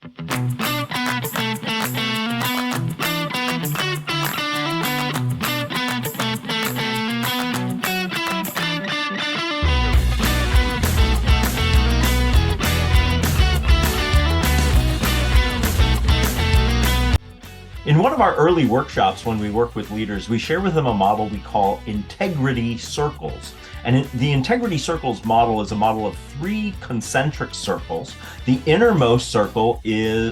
In one of our early workshops, when we work with leaders, we share with them a model we call integrity circles. And the integrity circles model is a model of 3 concentric circles. The innermost circle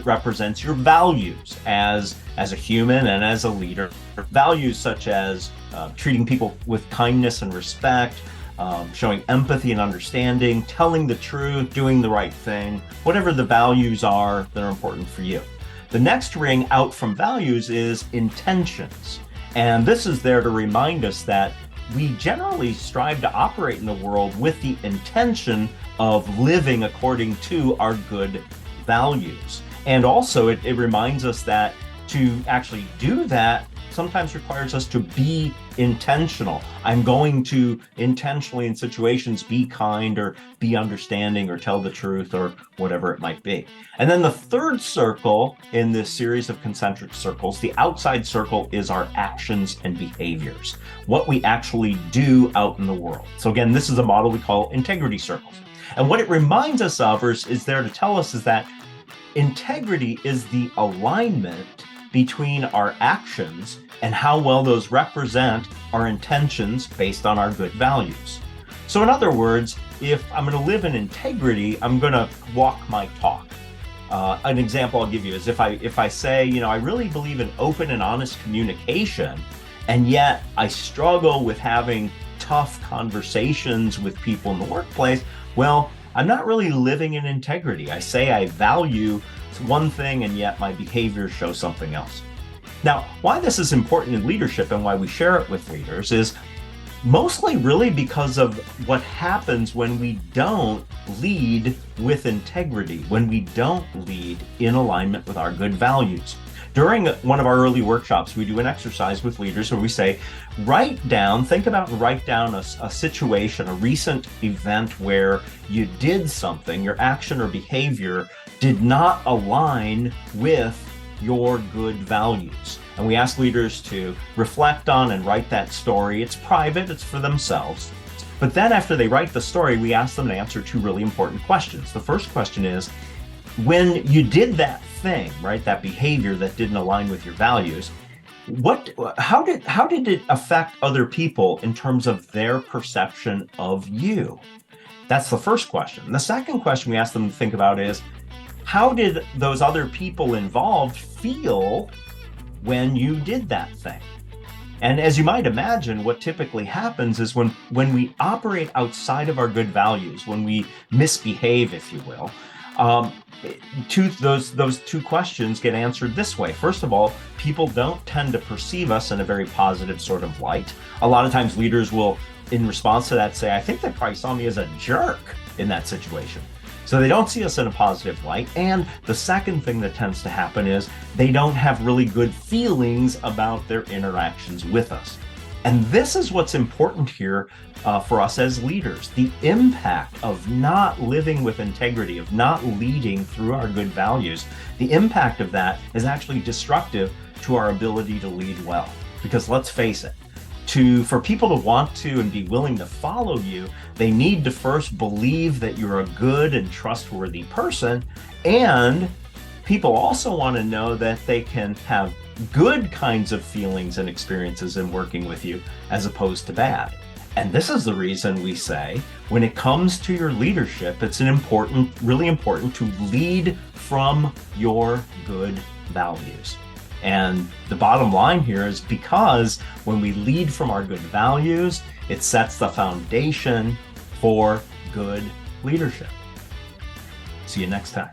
represents your values as a human and as a leader. Values such as treating people with kindness and respect, showing empathy and understanding, telling the truth, doing the right thing, whatever the values are that are important for you. The next ring out from values is intentions. And this is there to remind us that we generally strive to operate in the world with the intention of living according to our good values. And also it reminds us that to actually do that sometimes requires us to be intentional. I'm going to intentionally in situations be kind or be understanding or tell the truth or whatever it might be. And then the third circle in this series of concentric circles, the outside circle, is our actions and behaviors, what we actually do out in the world. So again, this is a model we call integrity circles. And what it reminds us of is there to tell us is that integrity is the alignment between our actions and how well those represent our intentions based on our good values. So in other words, if I'm going to live in integrity, I'm going to walk my talk. An example I'll give you is if I say, I really believe in open and honest communication, and yet I struggle with having tough conversations with people in the workplace, well, I'm not really living in integrity. I say I value one thing, and yet my behavior shows something else. Now, why this is important in leadership and why we share it with leaders is mostly really because of what happens when we don't lead with integrity, when we don't lead in alignment with our good values. During one of our early workshops, we do an exercise with leaders where we say, think about and write down a situation, a recent event where you did something, your action or behavior did not align with your good values. And we ask leaders to reflect on and write that story. It's private, it's for themselves. But then after they write the story, we ask them to answer 2 really important questions. The first question is, when you did that thing, right, that behavior that didn't align with your values, how did it affect other people in terms of their perception of you? That's the first question. The second question we ask them to think about is, how did those other people involved feel when you did that thing? And as you might imagine, what typically happens is when we operate outside of our good values, when we misbehave, if you will, those 2 questions get answered this way. First of all, people don't tend to perceive us in a very positive sort of light. A lot of times leaders will, in response to that, say, I think they probably saw me as a jerk in that situation. So they don't see us in a positive light. And the second thing that tends to happen is they don't have really good feelings about their interactions with us. And this is what's important here for us as leaders. The impact of not living with integrity, of not leading through our good values, the impact of that is actually destructive to our ability to lead well. Because let's face it, for people to want to and be willing to follow you, they need to first believe that you're a good and trustworthy person. And people also want to know that they can have good kinds of feelings and experiences in working with you as opposed to bad. And this is the reason we say, when it comes to your leadership, it's really important to lead from your good values. And the bottom line here is because when we lead from our good values, it sets the foundation for good leadership. See you next time.